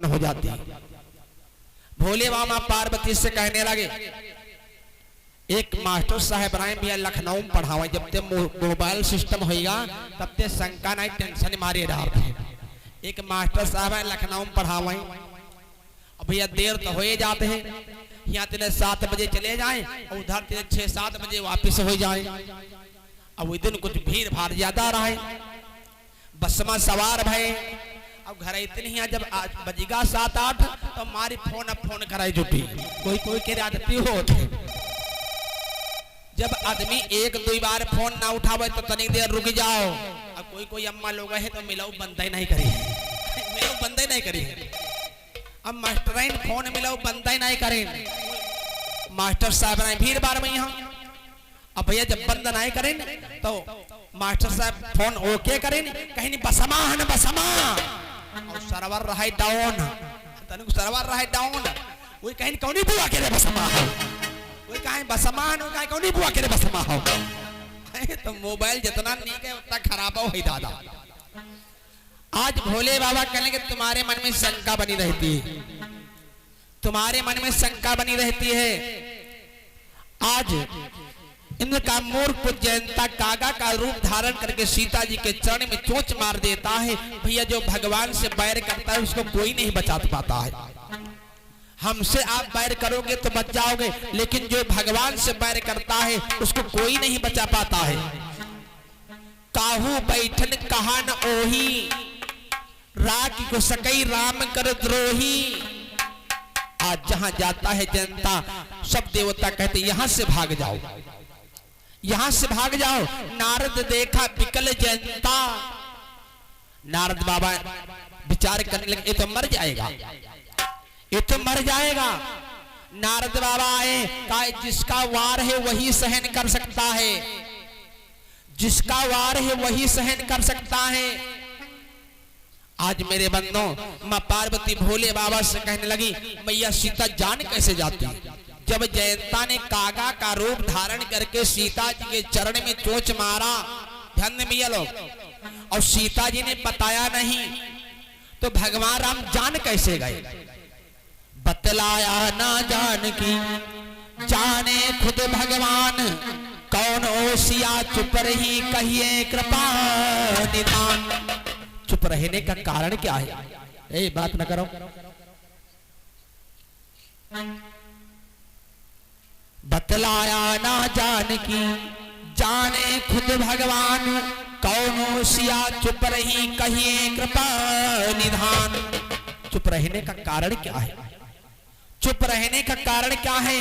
हो जाती। भोले बाबा पार्वती से कहने लगे, एक मास्टर साहब आए भैया लखनऊ में पढ़ावे, जब ते मोबाइल सिस्टम होगा तब ते शंका नहीं टेंशन मारे रहा। एक मास्टर साहब है लखनऊ में पढ़ावे, अब भैया देर तो हो जाते हैं, यहाँ तेरे 7 बजे चले जाएं और उधर तेरे 6-7 बजे वापस हो जाए। अब उस दिन कुछ भीड़ भाड़ ज्यादा रहे, बस में सवार भय। अब घर इतनी ही जब आज बजेगा 7-8 तो हमारी फोन कराई जुटी। कोई के आदती हो, जब आदमी 1-2 बार फोन ना उठावे तो तनिक देर रुक जाओ। अब कोई अम्मा लोग है तो मिलाऊ बंद ही नहीं करी, मिलाऊ बंद ही नहीं करी। अब मास्टर फोन मिलाऊ बंद ही नहीं करे, मास्टर साहब ने भीड़ बार में यहाँ। अब भैया जब बंद नहीं करें तो मास्टर साहब फोन ओके करें, कहीं नहीं बसमा है बसमा, और सर्वर रहा डाउन, तनिक सर्वर रहा डाउन, वही कहीं कौनी बुआ के रे बसमा हो, वही कहीं बसमा हो, कहीं कौनी बुआ के रे बसमा हो। तो मोबाइल जितना नीक है उतना खराब हो दादा। आज भोले बाबा कहेंगे तुम्हारे मन में शंका बनी रहती है, तुम्हारे मन में शंका बनी रहती है। आज इनका मूर्ख जनता कागा का रूप धारण करके सीता जी के चरण में चोंच मार देता है। भैया जो भगवान से बैर करता है उसको कोई नहीं बचा पाता है। हमसे आप बैर करोगे तो बच जाओगे, लेकिन जो भगवान से बैर करता है उसको कोई नहीं बचा पाता है। काहू बैठन कहा न ओही, राख को सकई राम कर द्रोही। आज जहां जाता है जनता सब देवता कहते यहां से भाग जाओ, यहां से भाग जाओ। नारद देखा विकल जनता, नारद बाबा विचार करने लगे ये तो मर जाएगा, ये तो मर जाएगा। नारद बाबा आए, कहा जिसका वार है वही सहन कर सकता है, जिसका वार है वही सहन कर सकता है। आज मेरे बंदों मां पार्वती भोले बाबा से कहने लगी, मैया सीता जान कैसे जाती। जब जयंता ने कागा का रूप धारण करके सीता जी के चरण में चोंच मारा, ध्यान में भैया लोग, और सीता जी ने बताया नहीं तो भगवान राम जान कैसे गए। बतलाया ना जान की जाने खुद भगवान, कौन ओसिया चुप रही कहिए कृपा निदान। चुप रहने का कारण क्या है, ए बात न करो। बतलाया ना जान की जाने खुद भगवान, कौन ओसिया चुप रही कहिए कृपा निधान। चुप रहने का कारण क्या है, चुप रहने का कारण क्या है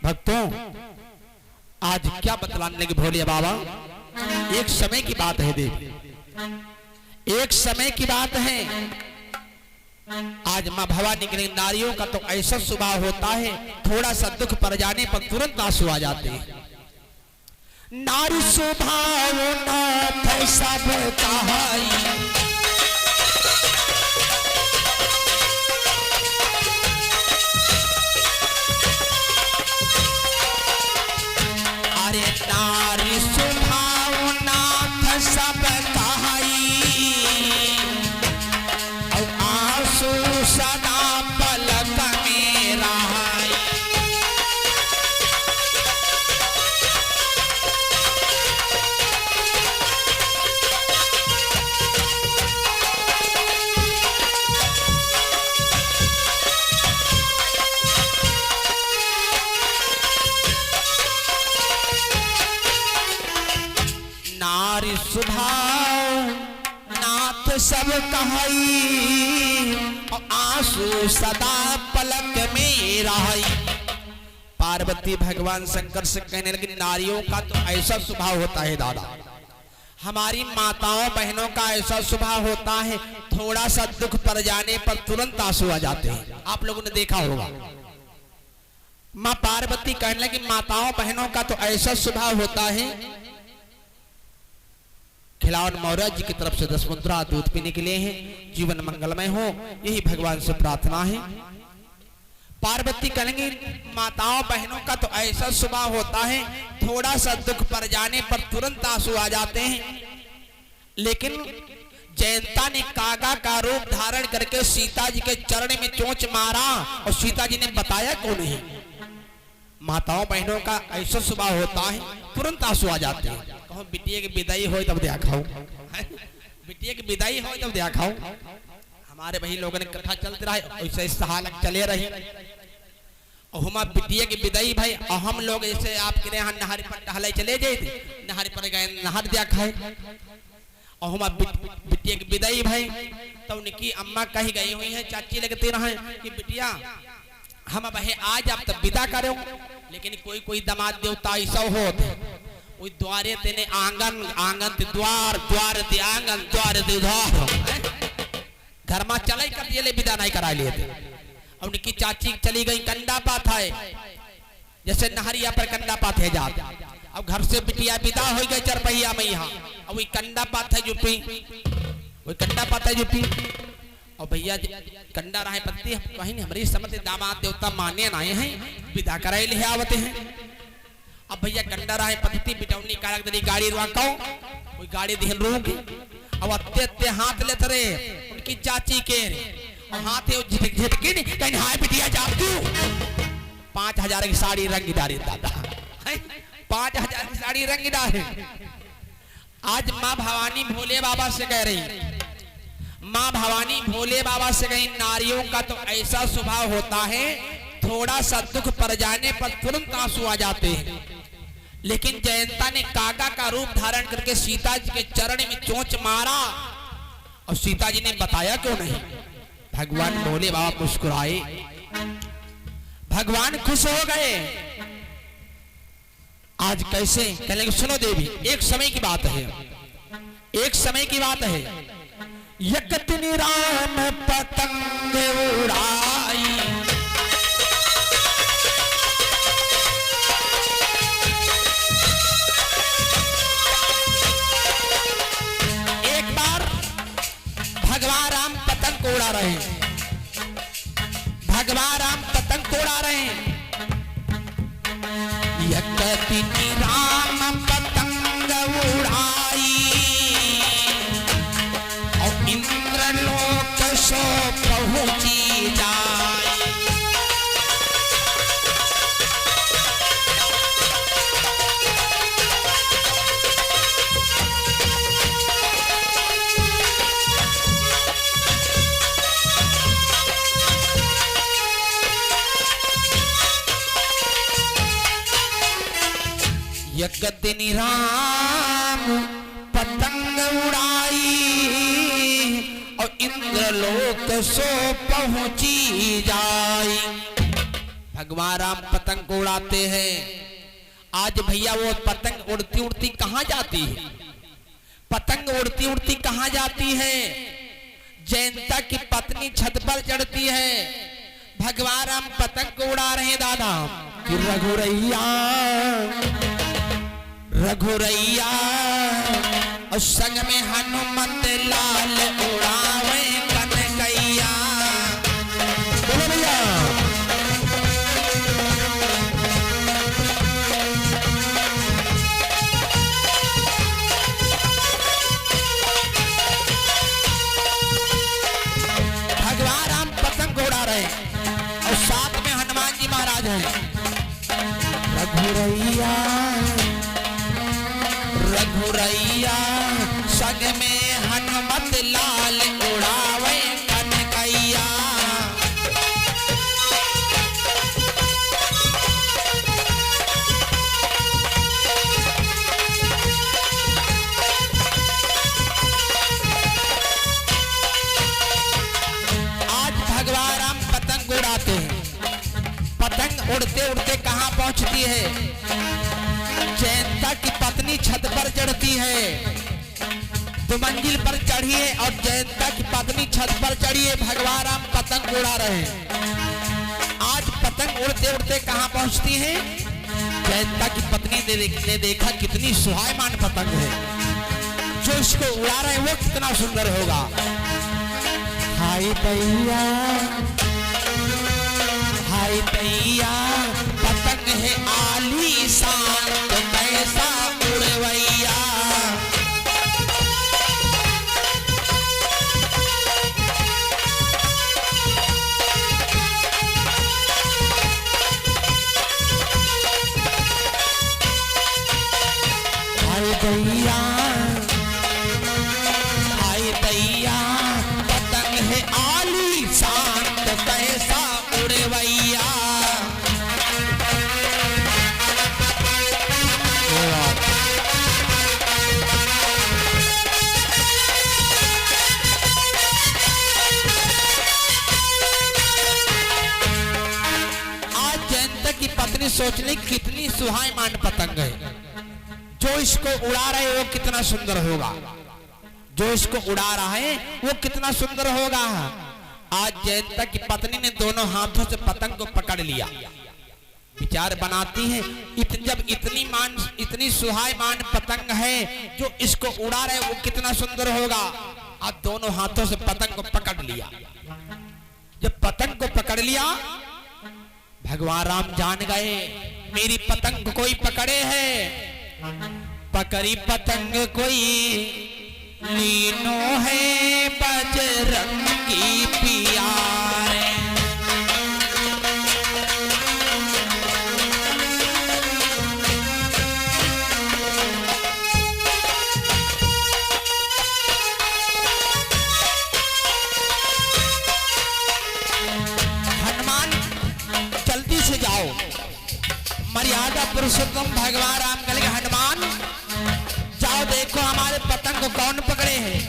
भक्तों। आज क्या बतलाने लगे भोले बाबा। एक समय की बात है देव, एक समय की बात है। आज मां भवानी के नारियों का तो ऐसा स्वभाव होता है, थोड़ा सा दुख पड़ जाने पर तुरंत आंसू आ जाते हैं। नारी स्वभाव नाथ सब कहाई, अरे नारी स्वभाव नाथ सब सदा पलक में रहाई। नारी स्वभाव नाथ सब कहाई, आंसू सदा पलक में रहाई। पार्वती भगवान शंकर से कहने लगी, नारियों का तो ऐसा स्वभाव होता है दादा, हमारी माताओं बहनों का ऐसा स्वभाव होता है, थोड़ा सा दुख पड़ जाने पर तुरंत आंसू आ जाते हैं। आप लोगों ने देखा होगा। मां पार्वती कहने लगी, माताओं बहनों का तो ऐसा स्वभाव होता है। खिलावन मौर्य जी की तरफ से 10 मुद्रा दूध पीने के लिए है। जीवन मंगलमय हो यही भगवान से प्रार्थना है। पार्वती कहेंगे माताओं बहनों का तो ऐसा स्वभाव होता है, थोड़ा सा दुख पड़ जाने पर तुरंत आंसू आ जाते हैं, लेकिन जयंता ने कागा का रूप धारण करके सीता जी के चरण में चोंच मारा और सीता जी ने बताया क्यों नहीं। माताओं बहनों का ऐसा स्वभाव होता है, तुरंत आंसू आ जाते हैं। कहो बिटिया की विदाई हो तब दिया खाओ, बिटिया की विदाई हो तब दिया खाओ। हमारे भाई लोगों ने कथा चलते रहे, ऐसे हालत चले रही। और हम बिटिया की विदाई भाई, और हम लोग ऐसे आपके यहाँ नहर पर टहले चले गए थे, नहर पर गए नहर दिया खाए। और हम बिटिया की विदाई भाई, तो उनकी अम्मा कही गई हुई है, चाची लगती रहे कि बिटिया हम भाई आज आप तब विदा करो। लेकिन कोई कोई दमाद देवता ऐसा होते, कोई द्वारे तेने आंगन, आंगन ते द्वार, द्वार ते आंगन, द्वार ते द्वार, घर में चले कर दिए, विदा नहीं करा लिए थे। अब उनकी चाची चली गई कंडा पात है, जैसे नहरिया पर कंडा पात है जात। अब घर से बिटिया विदा हो गई चरपहिया में, यहाँ अब वही कंडा पात है जुपी, वही कंडा पात है जुपी। और भैया कंडा रहे पत्ती कहीं हमारी समझ दामाद देवता माने आए हैं, विदा कराए ले आवते हैं। अब भैया कंडा रहे पत्ती बिटौनी कारक दरी गाड़ी रुकाओ, कोई गाड़ी दिहल रोक। अब अत्ते अत्ते हाथ लेते रहे उनकी चाची के, और हाथ है झिटक झिटकी नहीं कहीं हाय बिटिया जा तू। 5000 की साड़ी रंग डाली दादा, 5000 की साड़ी रंग डाले। आज माँ भवानी भोले बाबा से कह रही, माँ भवानी भोले बाबा से कहीं नारियों का तो ऐसा स्वभाव होता है, थोड़ा सा दुख पड़ जाने पर तुरंत आंसू आ जाते हैं। लेकिन जयंता ने कागा का रूप धारण करके सीता जी के चरण में चोंच मारा, और सीता जी ने बताया क्यों नहीं। भगवान भोले बाबा मुस्कुराए, भगवान खुश हो गए। आज कैसे कहने लगे, सुनो देवी, एक समय की बात है, एक समय की बात है। एक दिन राम पतंग उड़ाई, एक बार भगवान राम पतंग को उड़ा रहे हैं, भगवान राम पतंग को उड़ा रहे हैं। एक दिन राम पतंग उड़ाई, और इंद्रलोक सो पहुंची जाए। एक दिन राम पतंग उड़ाई, और इंद्रलोक सो पहुंची जाई। भगवान राम पतंग को उड़ाते हैं। आज भैया वो पतंग उड़ती उड़ती कहां जाती है, पतंग उड़ती उड़ती कहां जाती है। जयंता की पत्नी छत पर चढ़ती है, भगवान राम पतंग को उड़ा रहे दादा कि रघुरैया रघुरैया, और संग में हनुमत लाल उड़ावे कनकैया। बोलो भैया, भगवान राम पतंग उड़ा रहे और साथ में हनुमान जी महाराज हैं। रघुरैया रघुरैया, संग में हनुमत लाल उड़ावे कनकैया। आज भगवान राम पतंग उड़ाते हैं। पतंग उड़ते उड़ते कहां पहुंचती है। जयंता की पत्नी छत पर चढ़ती है, तो मंजिल पर चढ़ी है, और जयंता की पत्नी छत पर चढ़ी है। भगवान राम पतंग उड़ा रहे हैं। आज पतंग उड़ते उड़ते कहां पहुंचती है। जयंता की पत्नी ने देखा कितनी सुहायमान पतंग है, जो इसको उड़ा रहे हैं वो कितना सुंदर होगा। हाय दैया हाय दैया, पतंग है आलीशान, तो कैसा उड़वैया। शांत सहसा उड़वैया। पत्नी सोचने कितनी सुहायमान पतंग है, जो इसको उड़ा रहे वो कितना सुंदर होगा, जो इसको उड़ा रहा है वो कितना सुंदर होगा। आज जयंता की पत्नी ने दोनों हाथों से पतंग को पकड़ लिया, विचार बनाती है जब इतनी सुहायमान पतंग है जो इसको उड़ा रहे वो कितना सुंदर होगा। आज दोनों हाथों से पतंग को पकड़ लिया, जब पतंग को पकड़ लिया भगवान राम जान गए मेरी पतंग कोई पकड़े है, पकड़ी पतंग कोई लीनो है बजरंगी प्यारे। मर्यादा पुरुषोत्तम भगवान राम कहे हनुमान जाओ देखो हमारे पतंग को कौन पकड़े हैं।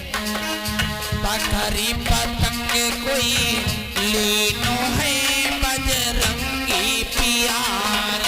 पकड़ी पतंग कोई लीनो है बजरंगी प्यारे।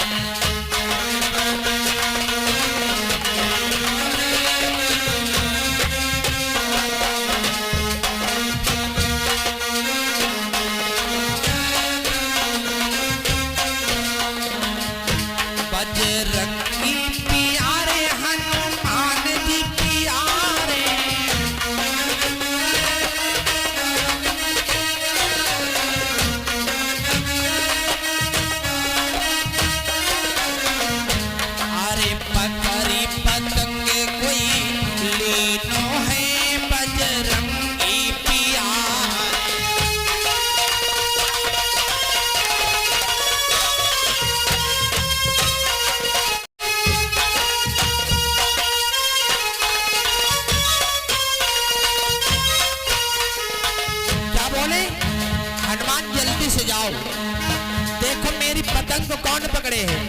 देखो मेरी पतंग को कौन पकड़े हैं।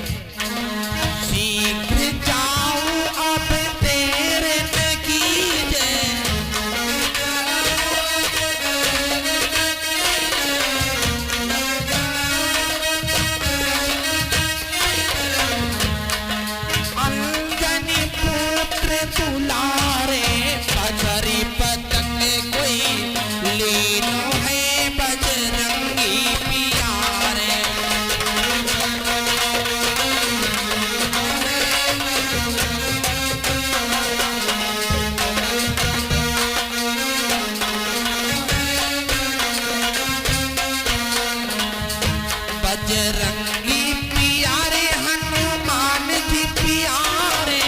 शीघ्र जाओ अब तेरे न कीजे, अंजनी पुत्र दुलारे। पकड़ी पतंग कोई लीनो है बजरंगी प्यारे। बजरंगी प्यारे हनुमान जी प्यारे।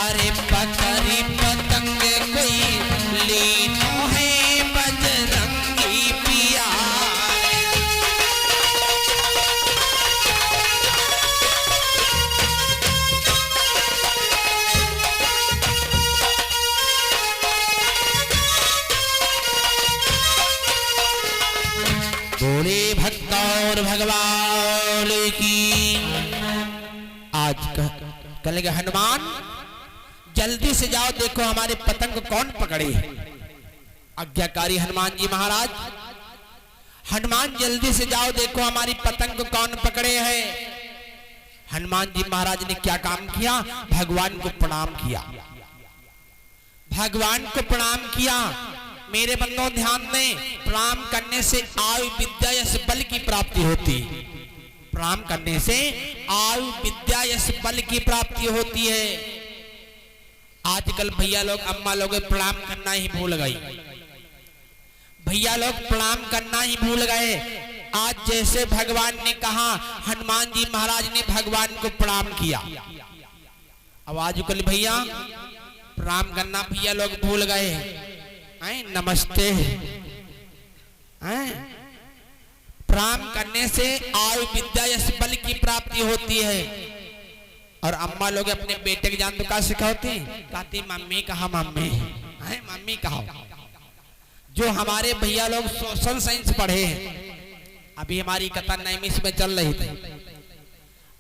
अरे पकड़ी पतंग कोई लीनो है बजरंगी प्यारे। बोले भक्त और भगवान की। आज कल के हनुमान जल्दी से जाओ देखो हमारे पतंग कौन पकड़े है। आज्ञाकारी हनुमान जी महाराज, हनुमान जल्दी से जाओ देखो हमारी पतंग कौन पकड़े है। हनुमान जी महाराज ने क्या काम किया, भगवान को प्रणाम किया, भगवान को प्रणाम किया। मेरे बंदों ध्यान दें, प्रणाम करने से आयु विद्या यश बल की प्राप्ति होती। प्रणाम करने से आयु विद्या यश बल की प्राप्ति होती है। आजकल भैया लोग अम्मा लोग प्रणाम करना ही भूल गई, भैया लोग प्रणाम करना ही भूल गए। आज जैसे भगवान ने कहा हनुमान जी महाराज ने भगवान को प्रणाम किया। अब आजकल भैया प्रणाम करना भैया लोग भूल गए। नमस्ते प्रणाम करने से आयु विद्या यश बल की प्राप्ति होती है। और अम्मा लोग अपने बेटे की जान तो क्या सिखाती, कहती मम्मी कहा, मम्मी है, मम्मी कहा। जो हमारे भैया लोग सोशल साइंस पढ़े हैं, अभी हमारी कथा 9वीं में चल रही थी,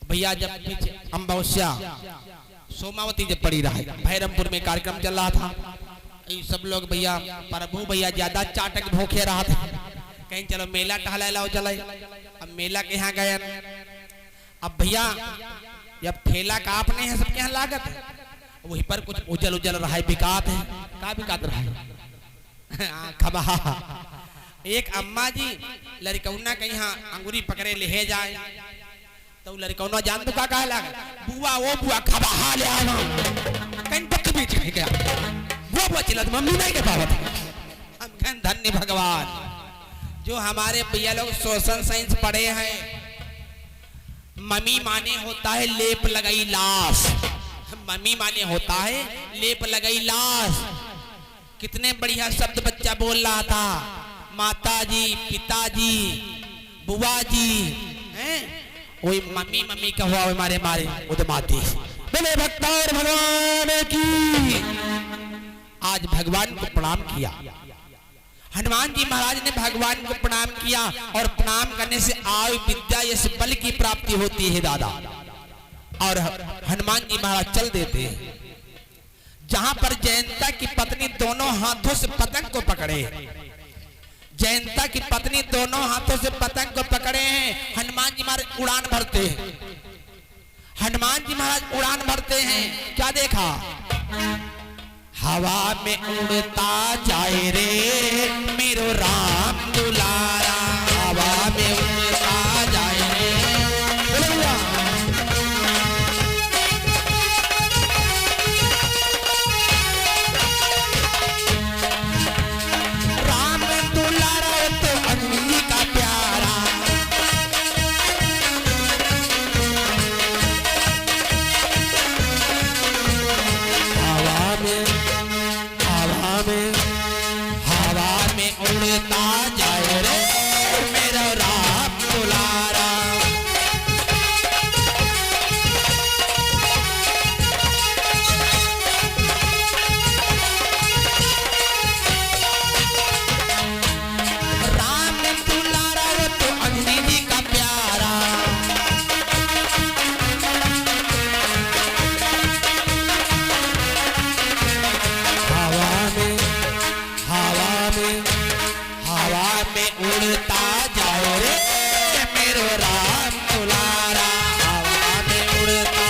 भैया जब पीछे अम्बाउस्या सोमावती जब पड़ी रहा, भैरमपुर में कार्यक्रम चल रहा था, सब लोग भैया प्रभु भैया ज्यादा चाटक भूखे रहा था, कहीं चलो मेला टहला लाओ चले। अब मेला के यहाँ गए, अब भैया जब ठेला का आपने है सबके यहाँ लागत है, वहीं पर कुछ उजल उजल रहा है, बिकात है, का बिकात रहा है खबा। एक अम्मा जी लड़कौना के यहाँ अंगूरी पकड़े ले जाए, तो लड़कौना जान तो का कहे लगा, बुआ वो बुआ खबा ले आना, कहीं पक बीच में गया, वो बुआ चिल्ला मम्मी नहीं के पावत। हम कहन धन्य भगवान जो हमारे भैया लोग सोशल साइंस पढ़े हैं। मम्मी माने होता है लेप लगाई लाश, मम्मी माने होता है लेप लगाई लाश। कितने बढ़िया शब्द बच्चा बोल रहा था, माता जी, पिताजी, बुआ जी, हैं वही मम्मी मम्मी का हुआ हमारे मारे उदमाती। बोले भक्त और भगवान की। आज भगवान को प्रणाम किया, हनुमान जी महाराज ने भगवान को प्रणाम किया, और प्रणाम करने से आयु विद्या यश बल की प्राप्ति होती है दादा। और हनुमान जी महाराज चल देते हैं जहां पर जयंता की पत्नी दोनों हाथों से पतंग को पकड़े, जयंता की पत्नी दोनों हाथों से पतंग को पकड़े हैं, हनुमान जी महाराज उड़ान भरते हैं, हनुमान जी महाराज उड़ान भरते हैं। क्या देखा, हवा में उड़ता जाए रे मेरो राम दुलारा, हवा में उड़ता जाए रे। राम दुलारा तो अग्नि का प्यारा, हवा में उड़ता जाए रे मेरा राम दुलारा। राम दुलारा वो तो अग्नि जी का प्यारा, हवा में उड़ता जाओ रे मेरो राम दुलारा, हवा में उड़ता।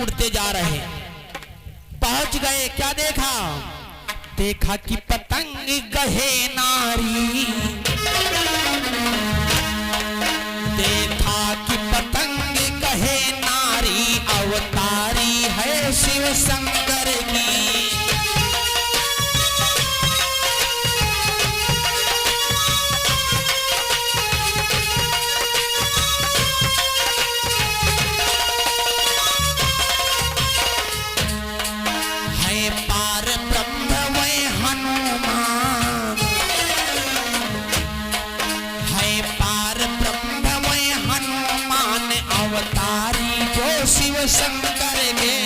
उड़ते जा रहे, पहुंच गए, क्या देखा, देखा कि पतंग गहे नारी, देखा कि पतंग गहे नारी, अवतारी है शिव शंकर की। अवतारी जो शिव शंकर के,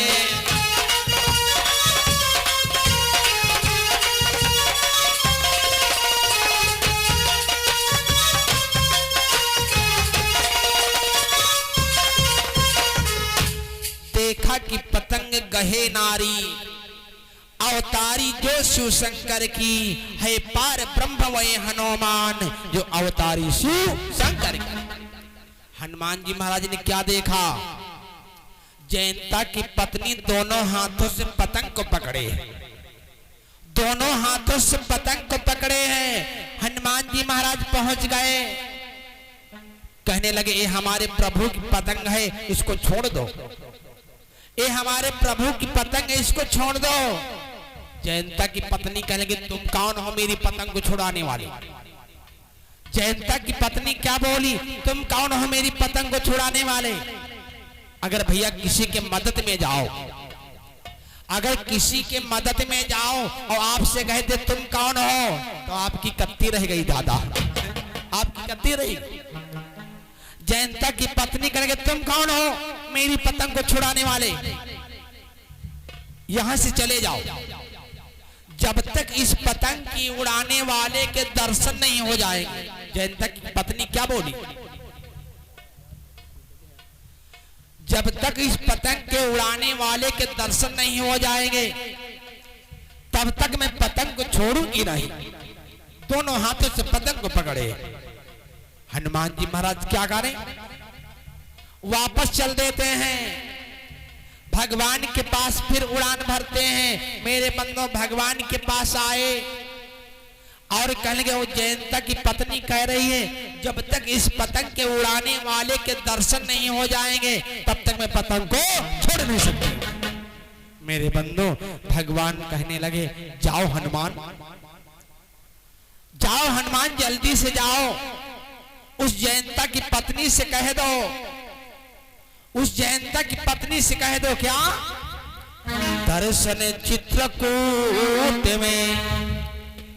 देखा कि पतंग गहे नारी, अवतारी जो शिव शंकर की है, पार ब्रह्म वै हनुमान जो अवतारी शिव शंकर की। हनुमान जी महाराज ने क्या देखा? जयंता की पत्नी दोनों हाथों से पतंग को पकड़े, दोनों हाथों से पतंग को पकड़े हैं। हनुमान जी महाराज पहुंच गए, कहने लगे ये हमारे प्रभु की पतंग है, इसको छोड़ दो, ये हमारे प्रभु की पतंग है, इसको छोड़ दो। जयंता की पत्नी कहने लगी तुम कौन हो मेरी पतंग को छुड़ाने वाले? जयंता की पत्नी क्या बोली? तुम कौन हो मेरी पतंग को छुड़ाने वाले? अगर भैया किसी के मदद में जाओ, अगर किसी के मदद में जाओ और आपसे कहते तुम कौन हो, तो आपकी कत्ती रह गई दादा, आपकी कत्ती रही। जयंता की पत्नी कहेंगे तुम कौन हो मेरी पतंग को छुड़ाने वाले, यहां से चले जाओ। जब तक इस पतंग की उड़ाने वाले के दर्शन नहीं हो जाएंगे। जयंता की पत्नी क्या बोली? जब तक इस पतंग के उड़ाने वाले के दर्शन नहीं हो जाएंगे तब तक मैं पतंग को छोड़ूंगी नहीं। दोनों हाथों से पतंग को पकड़े। हनुमान जी महाराज क्या करें? वापस चल देते हैं, भगवान के पास फिर उड़ान भरते हैं। मेरे बंदों भगवान के पास आए और कहने वो जयंता की पत्नी कह रही है जब तक इस पतंग के उड़ाने वाले के दर्शन नहीं हो जाएंगे तब तक मैं पतंग को छोड़ नहीं सकती। मेरे बंदों भगवान कहने लगे जाओ हनुमान, जाओ हनुमान जल्दी से जाओ, उस जयंता की पत्नी से कह दो, उस जयंता की पत्नी से कह दो क्या? दर्शन चित्रकूट में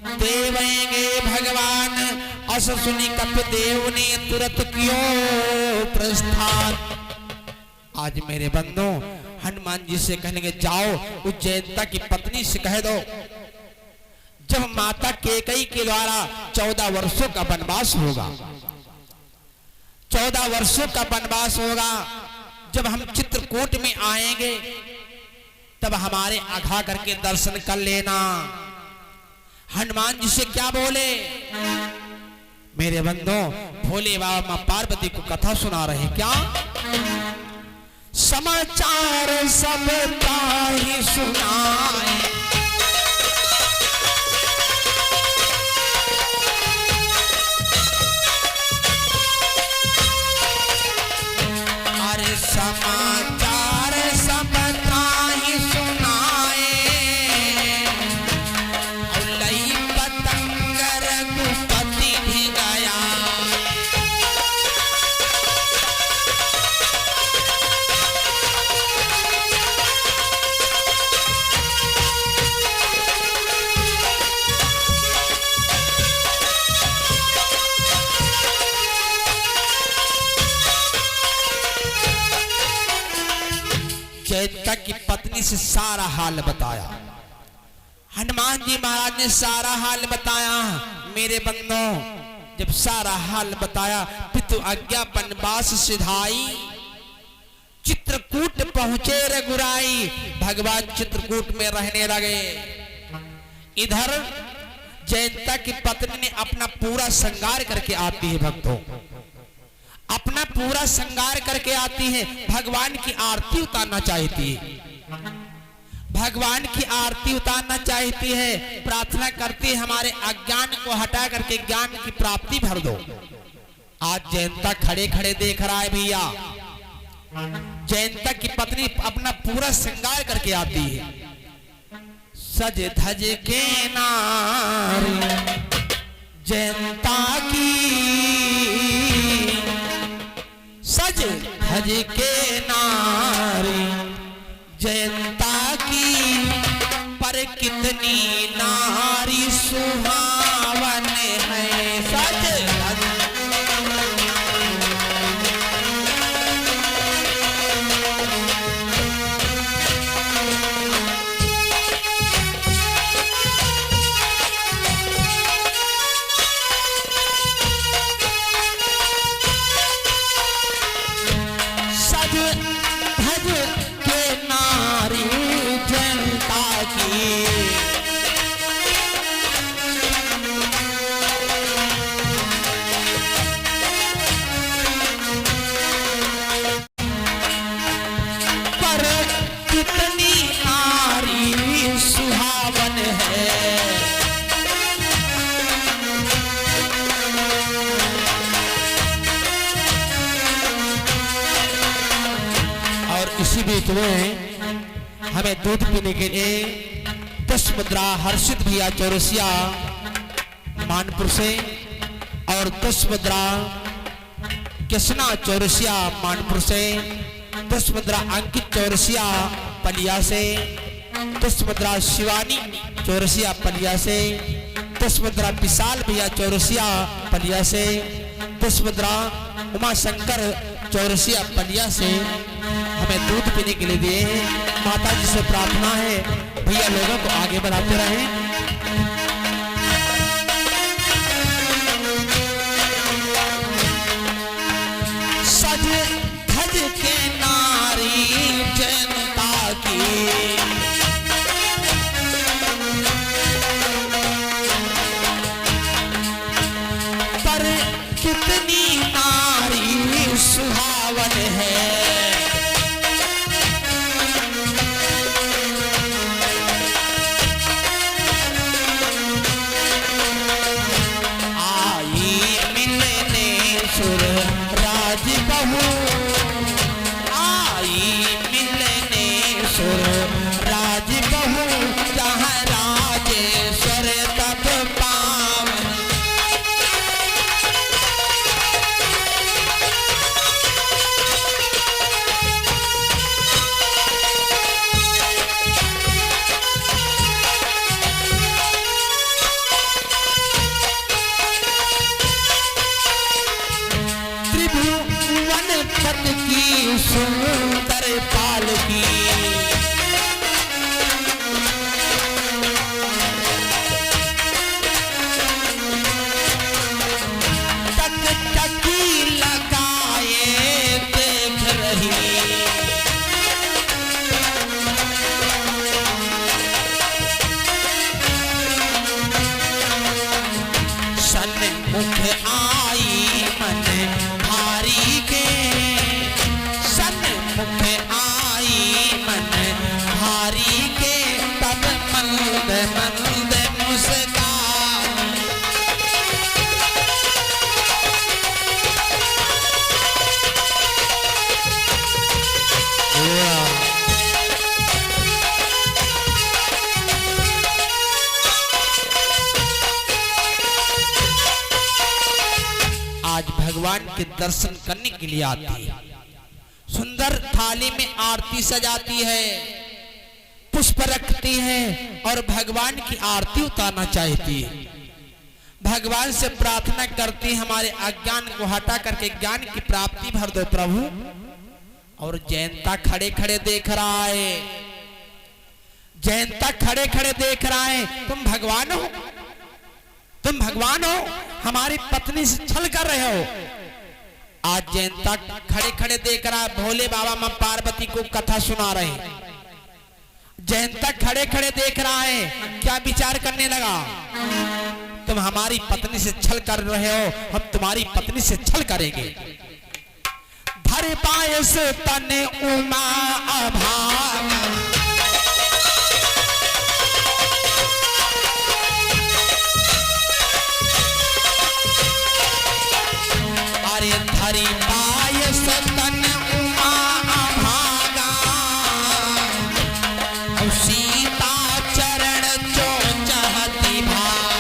देवेंगे भगवान, अस सुनी कपिदेव ने तुरंत कियो प्रस्थान। आज मेरे बंदों हनुमान जी से कहने जाओ उस जयंता की पत्नी से कह दो जब माता कैकेयी के द्वारा 14 वर्षों का वनवास होगा, 14 वर्षों का वनवास होगा, जब हम चित्रकूट में आएंगे तब हमारे आघा करके दर्शन कर लेना। हनुमान जी से क्या बोले? मेरे बंदों भोले बाबा मां पार्वती को कथा सुना रहे क्या? समाचार सब ताहि सुनाए, अरे समाचार सब ताहि सुनाए, लई पतंग रघुपति भी गया। जयंता की पत्नी से सारा हाल बताया। हनुमान जी महाराज ने सारा हाल बताया। मेरे बंदों जब सारा हाल बताया पितु आज्ञा वनवास सिधाई, चित्रकूट पहुंचे रघुराई। भगवान चित्रकूट में रहने लगे। इधर जयंता की पत्नी ने अपना पूरा श्रृंगार करके आती है, भक्तों अपना पूरा श्रृंगार करके आती है, भगवान की आरती उतारना चाहती है, भगवान की आरती उतारना चाहती है, प्रार्थना करती है हमारे अज्ञान को हटा करके ज्ञान की प्राप्ति भर दो। आज जयंता खड़े खड़े देख रहा है भैया, जयंता की पत्नी अपना पूरा श्रृंगार करके आती है। सज धज के नारी जयंता की, सज धज के नारी जयंता की, पर कितनी नारी सुहावन है। सज धज में हमें दूध पीने के लिए 10 मुद्रा हर्षित भैया चौरसिया मानपुर से और 10 मुद्रा कृष्णा चौरसिया मानपुर से, 10 मुद्रा अंकित चौरसिया पलिया से, 10 मुद्रा शिवानी चौरसिया पलिया से, 10 मुद्रा विशाल भैया चौरसिया पलिया से, 10 मुद्रा उमा शंकर चौरसिया पलिया से हमें दूध पीने के लिए दिए हैं। माता जी से प्रार्थना है भैया लोगों को आगे बढ़ाते रहें। सज धज के नारी जनता की, पर कितनी नारी सुहावन है। आई मिलने सुर राज बहू, आई मिलने सुर राज बहू, जहाँ राजेश्वर तब पावन। त्रिभुवन पद की सुंदर पालकी, टकटकी लगाए देख रही, सन्मुख आई मन भारी के, सन्मुख आई मन भारी के, तब मंद मंद मुस्कान। आज भगवान के दर्शन करने के लिए आती है, सुंदर थाली में आरती सजाती है, पुष्प रखती है और भगवान की आरती उतारना चाहती है। भगवान से प्रार्थना करती है हमारे अज्ञान को हटा करके ज्ञान की प्राप्ति भर दो प्रभु। और जयंता खड़े खड़े देख रहा है, जयंता खड़े खड़े देख रहा है, तुम भगवान हो, तुम भगवान हो, हमारी पत्नी से छल कर रहे हो। आज जयंता खड़े खड़े देख रहा है, भोले बाबा मां पार्वती को कथा सुना रहे हैं। जयंता खड़े खड़े देख रहा है, क्या विचार करने लगा, तुम हमारी पत्नी से छल कर रहे हो, हम तुम्हारी पत्नी से छल करेंगे। धर पायस तन उमा अभागा, हरि पायस तन उमा अभागा, सीता चरण जो चाहती भाग।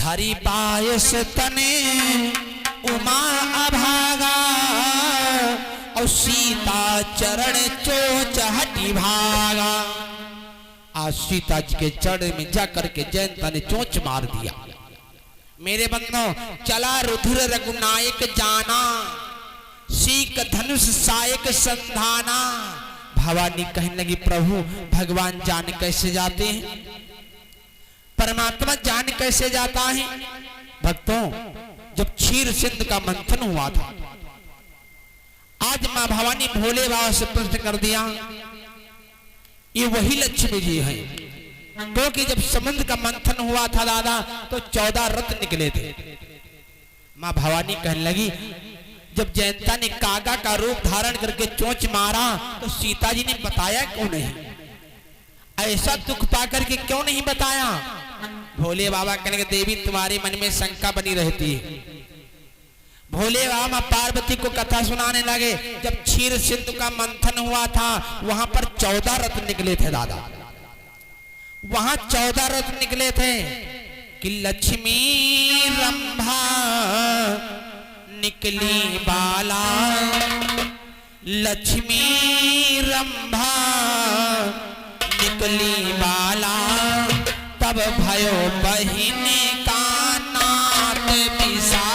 हरि पायस तने उमा अभागा, और सीता चरण चोच हटी भागा। आज सीता जी के चरण में जाकर के जयंता ने चोंच मार दिया। मेरे बंधो, चला रुधिर रघुनायक जाना, सीक धनुष सायक संधाना। भवानी कहने लगी प्रभु भगवान जान कैसे जाते हैं, परमात्मा जान कैसे जाता है। भक्तों, जब क्षीर सिंध का मंथन हुआ था, आज मां भवानी भोले बाबा से प्रश्न कर दिया, ये वही लक्ष्मी जी हैं, क्योंकि जब समुद्र का मंथन हुआ था दादा तो 14 रत्न निकले थे। मां भवानी कहने लगी जब जयंता ने कागा का रूप धारण करके चोंच मारा तो सीता जी ने बताया क्यों नहीं? ऐसा दुख पाकर के क्यों नहीं बताया? भोले बाबा कहने के देवी तुम्हारे मन में शंका बनी रहती है। भोले बाबा मां पार्वती को कथा सुनाने लगे। जब क्षीर सिंधु का मंथन हुआ था वहां पर 14 रत्न निकले थे दादा। वहां 14 रत्न निकले थे कि लक्ष्मी रंभा निकली बाला, लक्ष्मी रंभा निकली बाला, तब भयो बहिन का नाथ विशाल।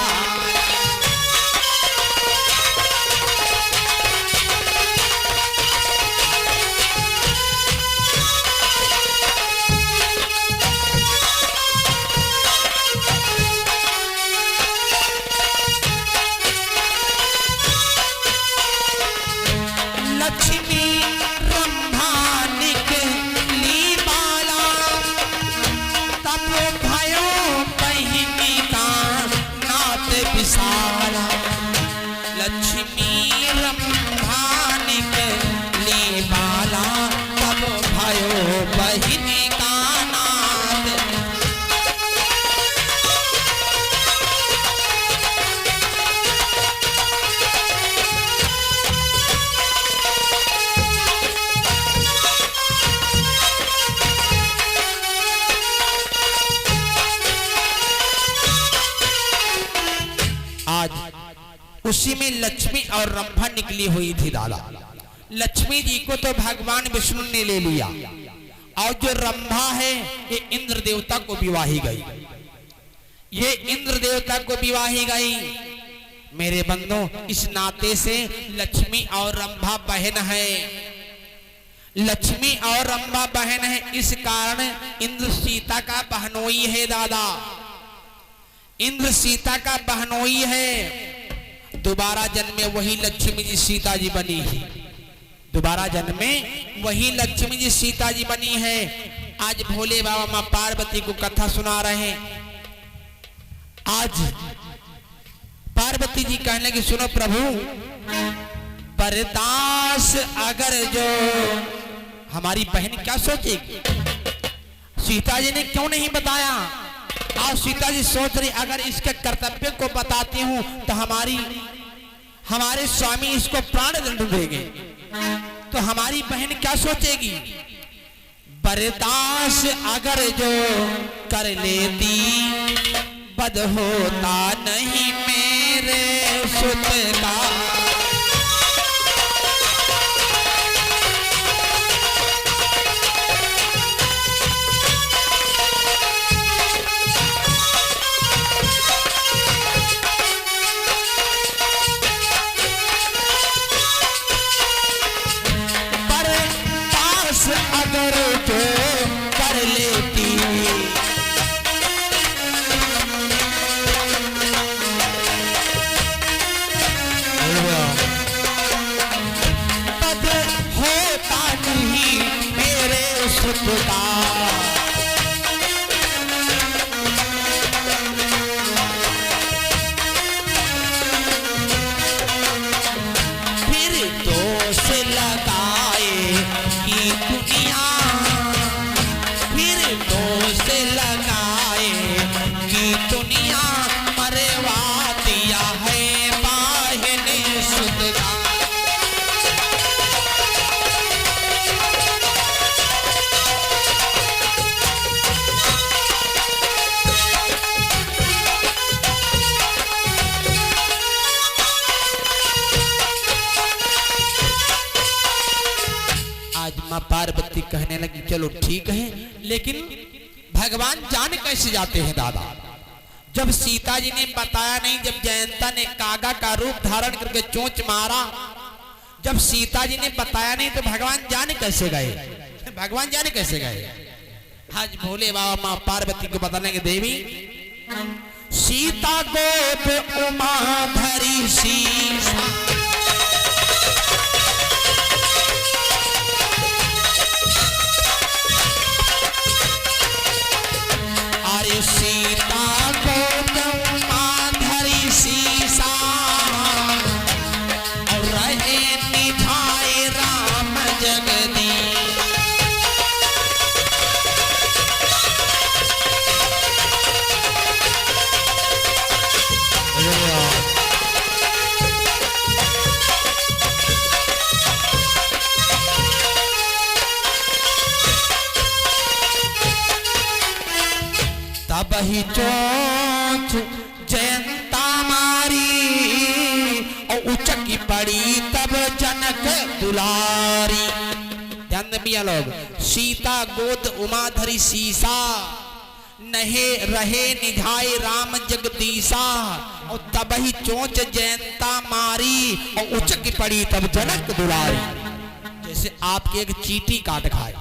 उसी में लक्ष्मी और रंभा निकली हुई थी दादा। लक्ष्मी जी को तो भगवान विष्णु ने ले लिया और जो रंभा है ये इंद्र देवता को विवाही गई। ये इंद्र देवता को विवाही गई। मेरे बंधु इस नाते से लक्ष्मी और रंभा बहन है। लक्ष्मी और रंभा बहन है, इस कारण इंद्र सीता का बहनोई है दादा। इंद्र सीता का बहनोई है। दोबारा जन्म में वही लक्ष्मी जी सीता जी बनी है। दोबारा जन्म में वही लक्ष्मी जी सीता जी बनी है। आज भोले बाबा मां पार्वती को कथा सुना रहे हैं। आज पार्वती जी कहने लगी सुनो प्रभु, परदास अगर जो हमारी बहन क्या सोचेगी? सीता जी ने क्यों नहीं बताया? और सीता जी सोच रही अगर इसके कर्तव्य को बताती हूं तो हमारे स्वामी इसको प्राण दंड देंगे, तो हमारी बहन क्या सोचेगी? बर्दाश्त अगर जो कर लेती, बद होता नहीं मेरे सुत का। अगर जो कर लेती, पद होता नहीं मेरे सुत का। फिर दोष लगाए कि दुनिया, फिर दोष लगाए कि दुनिया मरवा दिया है बाहन सुत का। आज मां पार्वती कहने लगी चलो ठीक है, लेकिन भगवान जान कैसे जाते हैं दादा? जब सीता जी ने बताया नहीं, जब जयंता ने कागा का रूप धारण करके चोंच मारा, जब सीता जी ने बताया नहीं तो भगवान जान कैसे गए? भगवान जान कैसे गए? आज भोले बाबा मां पार्वती को बताने के देवी सीता गोप उमा धरी सीसा, सीता को उमा धरी सीसा, ही चोंच जयंता मारी और उचकी पड़ी तब जनक दुलारी। ध्यान दिया लोग, सीता गोद उमा धरी सीसा, नहे रहे निधाए राम जगदीशा, और तब ही चोंच जयंता मारी और उचक पड़ी तब जनक दुलारी। जैसे आपकी एक चींटी काट खाए,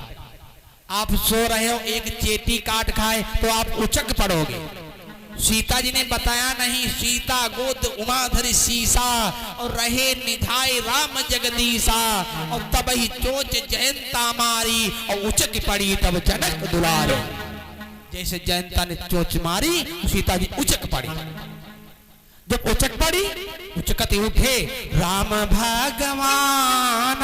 आप सो रहे हो, एक चींटी काट खाए तो आप उचक पड़ोगे। सीता जी ने बताया नहीं, सीता गोद उमा धरी सीसा और रहे निधाए राम जगदीशा, और तब ही चोंच जयंता मारी और उचक पड़ी तब जनक दुलारी। जैसे जयंता ने चोंच मारी, सीता जी उचक पड़ी। जब उचक पड़ी, उचकते उठे राम भगवान,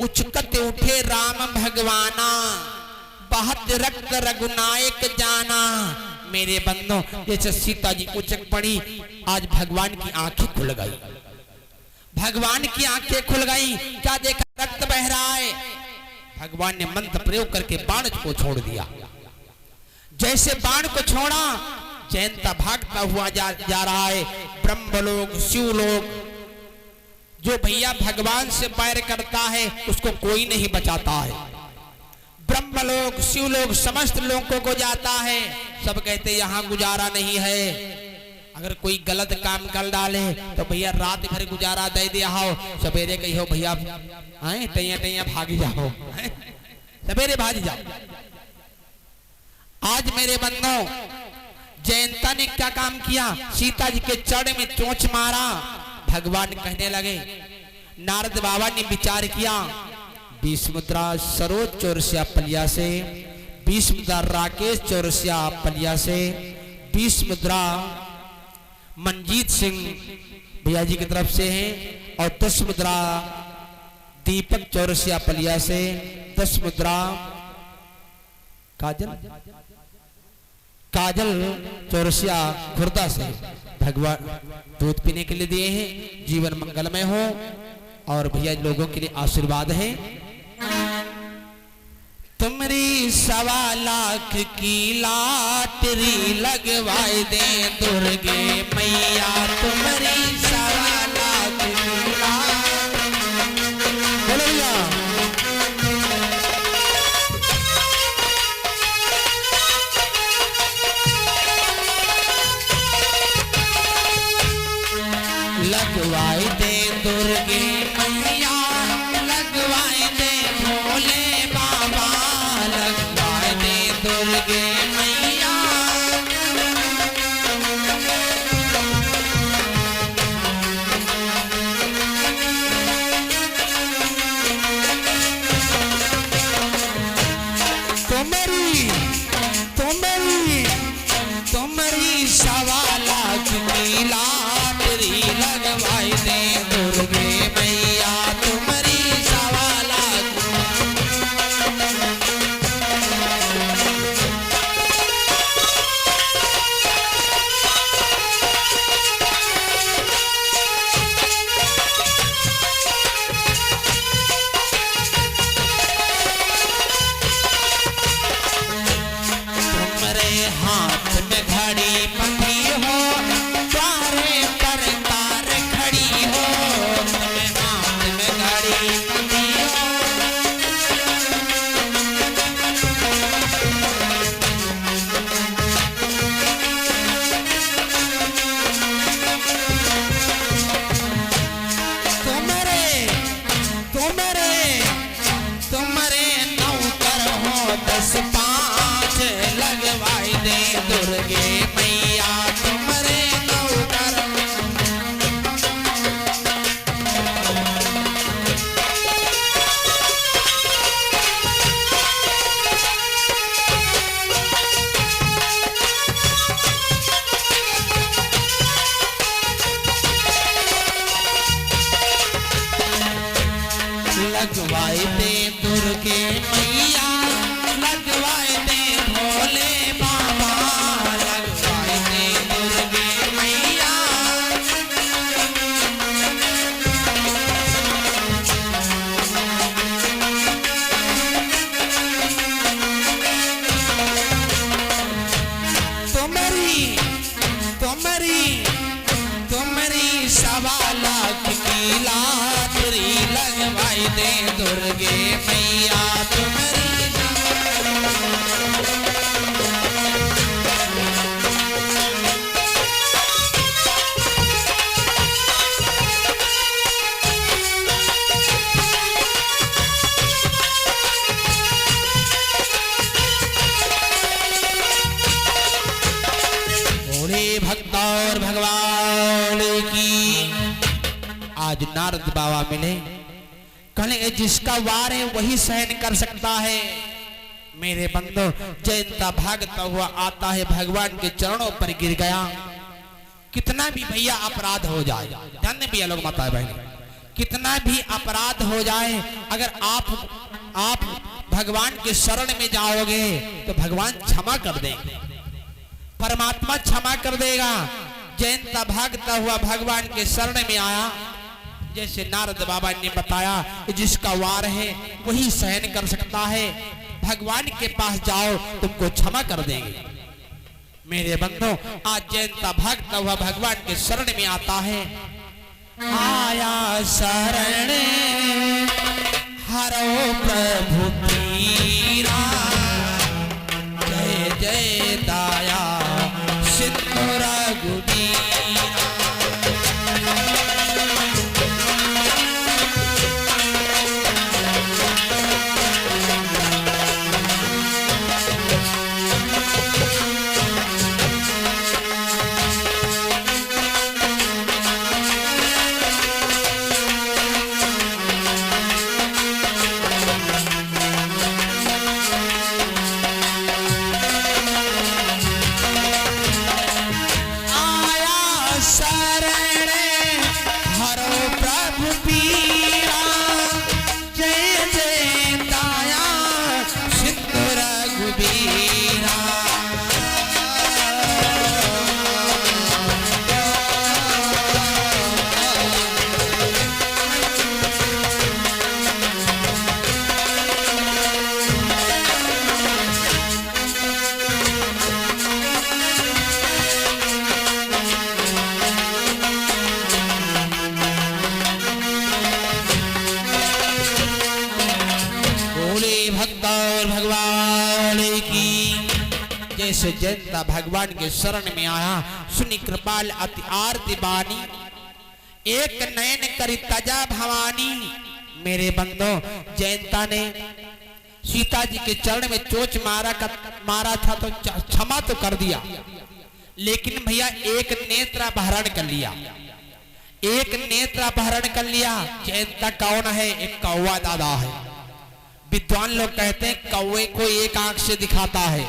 उचकते उठे राम भगवाना, बहत रक्त रघुनायक जाना। मेरे बंदों, जैसे सीता जी उचक पड़ी, आज भगवान की आंखें खुल गई। भगवान की आंखें खुल गई, क्या देखा? रक्त बह रहा है। भगवान ने मंत्र प्रयोग करके बाण को छोड़ दिया। जैसे बाण को छोड़ा, जयंता भागता हुआ जा रहा है। ब्रह्मलोक शिवलोक, जो भैया भगवान से बैर करता है उसको कोई नहीं बचाता है। ब्रह्मलोक शिवलोक समस्त लोगों को जाता है। सब कहते यहाँ गुजारा नहीं है। अगर कोई गलत काम कर डाले तो भैया रात भर गुजारा दे दिया हो, सवेरे कहियो भैया टैया टैया भाग जाओ, सवेरे भाग जाओ। आज मेरे बंदों, जयंता ने क्या काम किया? सीता जी के चरण में चोंच मारा। भगवान कहने लगे, नारद बाबा ने विचार किया, 20 मुद्रा सरोज चौरसिया पलिया से, 20 मुद्रा राकेश चौरसिया पलिया से, 20 मुद्रा मंजीत सिंह भैया जी की तरफ से है, और 10 मुद्रा दीपक चौरसिया पलिया से, 10 मुद्रा काजल चौरसिया खुर्दा से भगवान दूध पीने के लिए दिए हैं। जीवन मंगलमय हो और भैया लोगों के लिए आशीर्वाद है। तुम्हारी 1.25 लाख की लाटरी लगवाए दे दुर्गे मैया, तुम्हारी 1.25 लाख की लाटरी। लगवाए दे दुर्गे मैया, लगवाए दे भोले बाबा, लगवाए दे दुर्गे मैया। तुम्हारी 1.25 लाख की लाटरी लगवाई दे दुर्गे मैया, तुम्हारी 1.25 लाख। तुम्हारे हाथ में घड़ी बंधी हो, द्वारे पर तार खड़ी हो, तुम्हें हाथ में घड़ी बंधी हो। तुम्हारे नौकर हो 10-5 लगवा दुर्गे मैया तुम्हारे नौकर। लगवाए दे दुर्गे मैया, लगवाए दे भोले बाबा, लगवाए दे दुर्गे मैया। तुम्हारी 1.25 लाख की लाटरी लगवाई दे दुर्गे मैया तुम्हारी। भोले भक्त और भगवान की। आज नारद बाबा मिले, कहले जिसका वार है वही सहन कर सकता है। मेरे बंदो, जयंता भागता हुआ आता है, भगवान के चरणों पर गिर गया। कितना भी भैया अपराध हो जाए, धन्य भैया लोग माता बहन, कितना भी अपराध हो जाए, अगर आप भगवान के शरण में जाओगे तो भगवान क्षमा कर देंगे, परमात्मा क्षमा कर देगा। जयंता भागता हुआ भगवान के शरण में आया। जैसे नारद बाबा ने बताया, जिसका वार है वही सहन कर सकता है, भगवान के पास जाओ तुमको क्षमा कर देंगे। मेरे बंधो, आज जयंता भागता हुआ भगवान के शरण में आता है। आया शरण हरो प्रभु पीरा, जय जय दाया सिंधु रघुबीरा। जैसे जयंता भगवान के शरण में आया, सुनी कृपाल अति आरती बानी, एक नयन करी तजा भवानी। मेरे बंदो, जयंता ने सीता जी के चरण में चोच मारा था तो क्षमा तो कर दिया, लेकिन भैया एक नेत्र अपहरण कर लिया, एक नेत्र अपहरण कर लिया। जयंता कौन है? एक कौवा दादा है। विद्वान लोग कहते हैं कौवे को एक आंख से दिखाता है,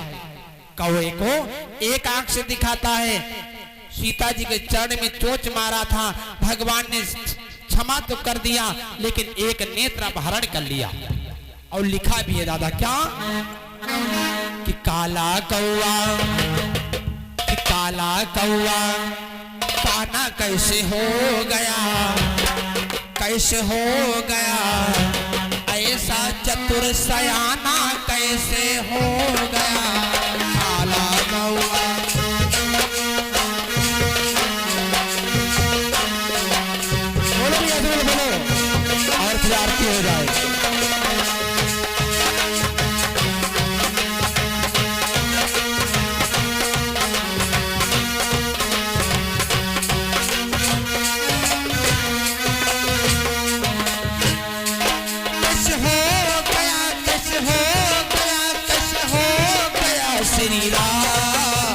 कौवे को एक आंख से दिखाता है। सीता जी के चरण में चोच मारा था, भगवान ने क्षमा तो कर दिया, लेकिन एक नेत्र अपहरण कर लिया। और लिखा भी है दादा क्या कि काला कौवा काना कैसे हो गया, कैसे हो गया, ऐसा चतुर सयाना कैसे हो गया। काला कौवा बोलो भैया, बोलो और फिर आरती हो जाए। श्री राम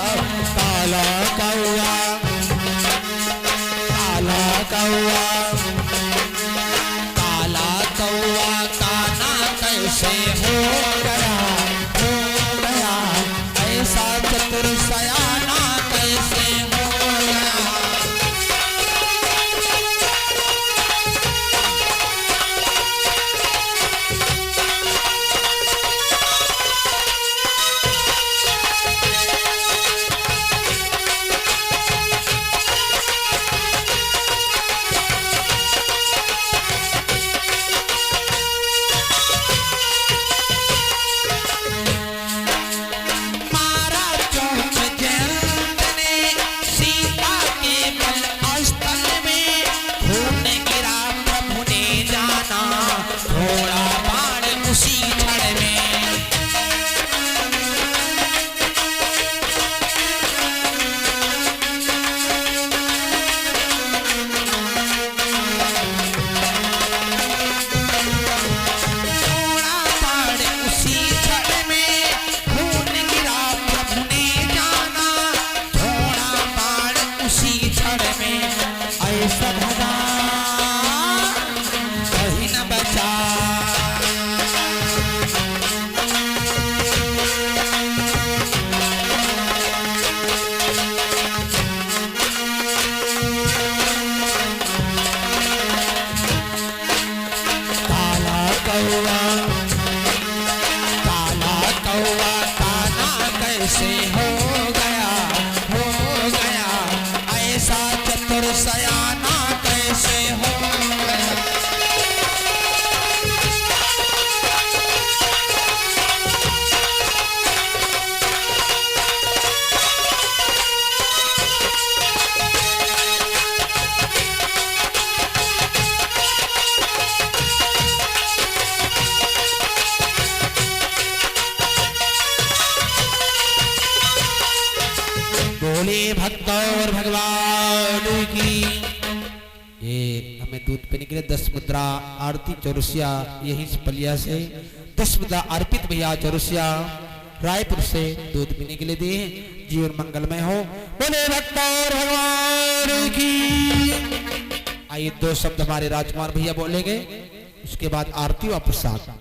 बोले भक्त और भगवान की। ये हमें दूध पीने के लिए 10 मुद्रा आरती चौरसिया यही पलिया से 10 मुद्रा अर्पित भैया चौरसिया रायपुर से दूध पीने के लिए दिए। जीवन मंगलमय हो। बोले भक्त और भगवान की। आइए 2 शब्द हमारे राजकुमार भैया बोलेंगे, उसके बाद आरती व प्रसाद।